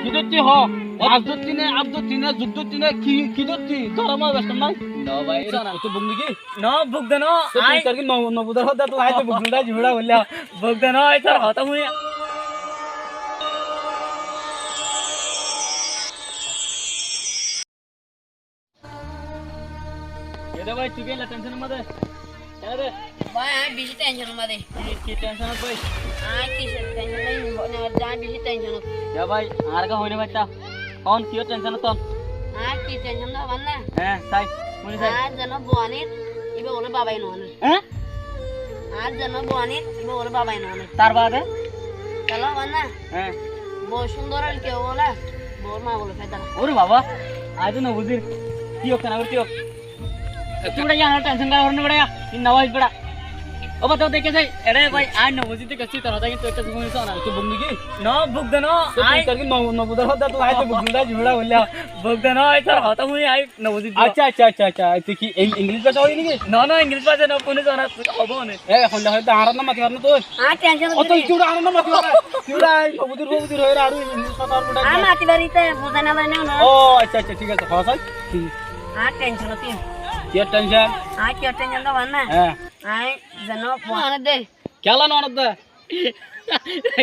কিদতি হ আজদতি নে আব্দতি নে যুদ্ধতি নে কিদতি ধর্ম ব্যস্ত নাই ন ভাই তো বুক নাকি ন বুক দেন আই তোর কি ন বুদার হদা তো আই তো বুক না ঝুড়া বললা বুক দেন আই তোর হতা মুই এদা ভাই তুই গেলা টেনশন মধ্যে এদা भाई आई बिजी टेंशन मध्ये কি টেনশন কই आई की टेंशन नहीं जा बिजी टेंशन যা ভাই আর কা হইনে বাইতা কোন কি টেনশন তো आई की टेंशन ना वन्ना হ্যাঁ তাই শুনি তাই आज जनो बोनी इबे ओले बाबाई नो হ্যাঁ आज जनो बोनी इबे ओले बाबाई नो তার বাদে चलो वन्ना হ্যাঁ बो सुंदर के ओला बोर मा बोले फायदा ওরে বাবা আজ না বুঝির কি হোক না কি হোক তোমরা জানা টেনশন করা হরনে বড়া কি নওয়াজ বড়া ও বাতাও দেখে যাই এরে ভাই আই ন বুঝিতে গেছি তোর হতা কিন্তু একটা সময় শোনা তো বন্ধু কি ন বুক দেন আই তোর কি ন বুদার হদা তো আই তো বুঝলা ঝুড়া বললা বুক দেন আই তোর হতা মুই আই ন বুঝি আচ্ছা আচ্ছা আচ্ছা আচ্ছা তুই কি ইংলিশ ভাষা হই নাকি ন ন ইংলিশ ভাষা ন কোনে জানা হবো নে এ হল্লা হয়তো আর না মাতি পারনা তো आ टेंशन ও তো চুড়া আর না মাতি পারনা চুড়া বুদির হই আর ইংলিশ কথা আর বড়া आ माती बारीते बुझाना बाने ना ও আচ্ছা আচ্ছা ঠিক আছে হসাই आ टेंशन होती কি টেনশন आ की टेंशन ना वन्ना হ্যাঁ आई जनो बोने दे কেলা ননদ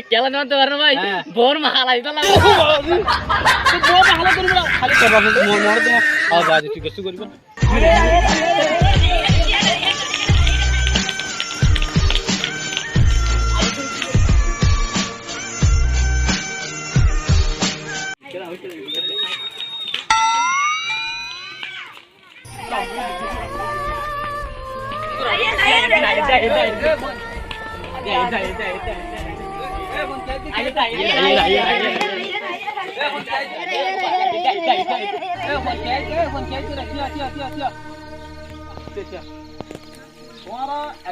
কেলা ন তো পারনা ভাই হ্যাঁ। বোর মালাই তো লাগা তুই বড় ভালো করবি না খালি তোর বাবা মর দে আ বাজে তুই কিছু করবি না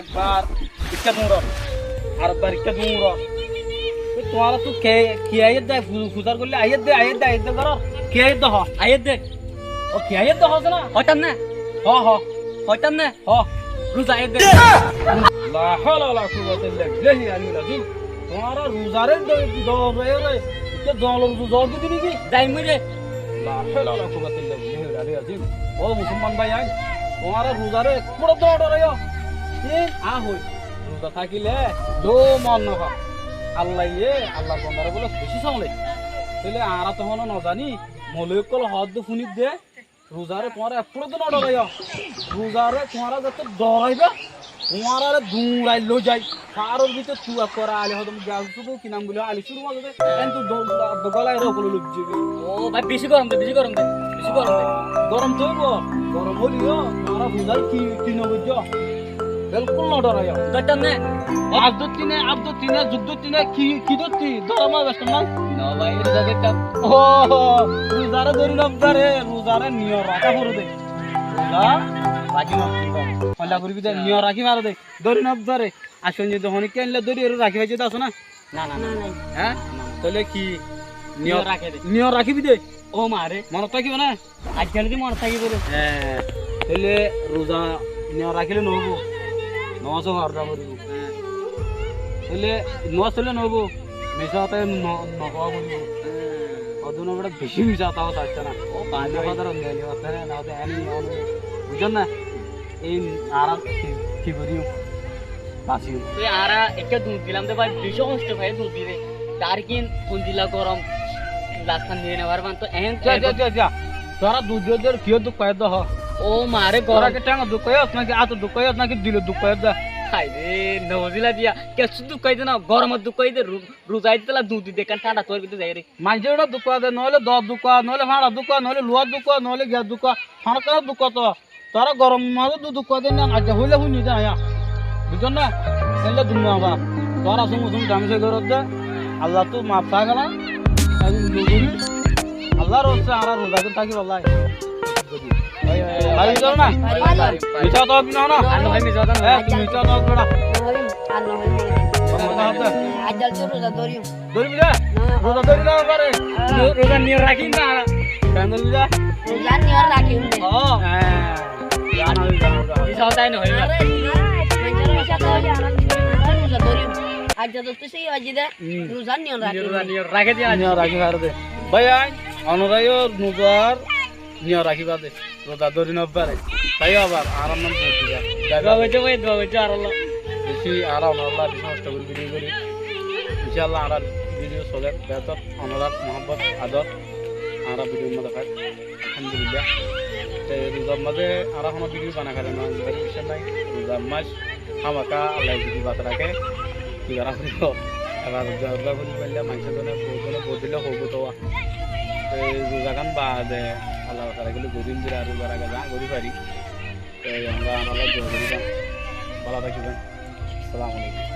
একবার ইচ্ছা দূর আর একবার ইচ্ছা দূর তোমার তো কি আইত দে ফুজার করলে আইত দে করো কি আইত হ আইত দে ও কি আইত দে হস না হতাম না হ হ হতাম না হ রোজা আইত দে লা হাওলা ওয়ালা কুওয়াতা ইল্লা বিল্লাহি আলিল আযীম তোমারা রোজারে রে কে জল জল দিবি নাকি যাই মুই রে লা হাওলা ওয়ালা কুওয়াতা ইল্লা বিল্লাহি আলিল আযীম ও মুসলমান ভাই আই তোমারা রোজারে পুরো দৌড় রে আ হই রোজা থাকিলে দো মন না আল্লাহ আল্লাহ বন্দারে বলে বেশি সামলে তাহলে আরা তখন না জানি মলয়কল হদ ফুনিত দে রোজারে তোমার পুরো তো নড়াই রোজারে তোমার যত ডরাইবে তোমার দৌড়াই লো যাই কারোর ভিতরে তুয়া করা আলি হদম গাছ শুধু কি নাম বলে আলি শুরু মাঝে কিন্তু গলায় রকল লোক যাবে ও ভাই বেশি গরম দে বেশি গরম দে বেশি গরম দে গরম তৈব গরম হলিও তোমার রোজার কি নবজ বিলকুল না ডরাই হতাম না আব্দতি নে যুদ্ধতি নে কি দতি ধর্ম ব্যস্ত নাই ন ভাই রোজা দেখতাম ও রোজারে ধরি নবদারে রোজারে নিয় রাখা পড়ে দে রোজা রাখি নব কল্লা করবি দে নিয় রাখি মার দে ধরি নবদারে আসন যে যখন কেনলে ধরি এর রাখি ভাইতে দাও না না না না হ্যাঁ তাহলে কি নিয় রাখে দে নিয় রাখিবি দে ও মারে মনে থাকিব না আজকাল দি মন থাকি বলে হ্যাঁ তাহলে রোজা নিয় রাখিলে নহব নমাজ হারদা করিব তাহলে নমাজ চলে নহব মিশাতে নকওয়া করিব অদুন বড় বেশি মিশাতা হচ্ছে আসছে না ও পাঁচ হাজার নেলি হচ্ছে না হতে এনি বুঝছেন না এই আরা কি করিও বাসি তুই আরা একটা দুধ দিলাম তো ভাই ভীষণ কষ্ট হয় দুধ দিলে তার কিন কোন দিলা গরম লাস্ট নিয়ে নেওয়ার মান তো এহেন যা তোরা দুধ দিয়ে কিয় দুঃখ কয়ে দ ও মারে তোরা গরম কে টাঙ্গা দুঃখ কয়ে নাকি আত দুঃখ কয়ে নাকি দিল দুঃখ কয়ে দা খাই রে নজিলা দিয়া কে শুধু কই দে না গরম দুঃখ কই দে রোজাই দিলা দুধ দি দেখান ঠান্ডা তোর ভিতরে যাই রে মানুষের দুঃখ দে নহলে দর দুঃখ নহলে ভাড়া দুঃখ নহলে লোহার দুঃখ নহলে গ্যাস দুঃখ সরকার দুঃখ তো তোরা গরম মাঝে দুঃখ দে না আজ হইলে হুই নিতে আয়া বুঝছেন না তাহলে দুনিয়া বা তোরা সুম দামসে ঘরত দে আল্লাহ তো মাফ থাকে না আল্লাহ রোজা আর রোজা করে থাকি আল্লাহ বাড়ি যাও না মিছা তো না না আর ভাই মি যাদা হ্যাঁ তুমি মিছা তো বড়া আল্লাহ আজল তো রোজা ধরিও ধরবি না রোজা ধরি না পারে রোজা নিয়ে রাখি না কেন ধরবি না রোজা নিয়ে রাখি উনি ও হ্যাঁ জানা ই সদাই ন হইবা আরে মানুষের ভাষা তো রোজা ধরিও আজ তো তুই সেই আজ দে রোজা নিয়ে রাখি রোজা নিয়ে রাখে দিয়া রাখি আর দে ভাই আই অনরাইও নুজার নিয়ে রাখিবা দে রোজা ধরি নবারে তাই আবার আরাম নাম দিবা দোয়া করছো ভাই দোয়া করছো আর আল্লাহ বেশি আরাম আল্লাহ বেশি কষ্ট করে ভিডিও করি ইনশাআল্লাহ আর ভিডিও চলে বেহতর অনুরাগ মোহাম্মদ আদর আর ভিডিওর মধ্যে খাই আলহামদুলিল্লাহ রোজার মাঝে আর কোনো ভিডিও বানা খালে না বিষয় নাই রোজার মাস আমাকা আল্লাহ যদি বাত রাখে কি করা হইব এবার রোজা করি পারলে মানুষের জন্য বহুত দিলে হবো তো রোজাখান বাদে আল্লাহ তারা গেলে দুদিন ধরে আর রোজার আগে যা করি পারি আমরা আমার ভালো থাকবেন আসসালামু আলাইকুম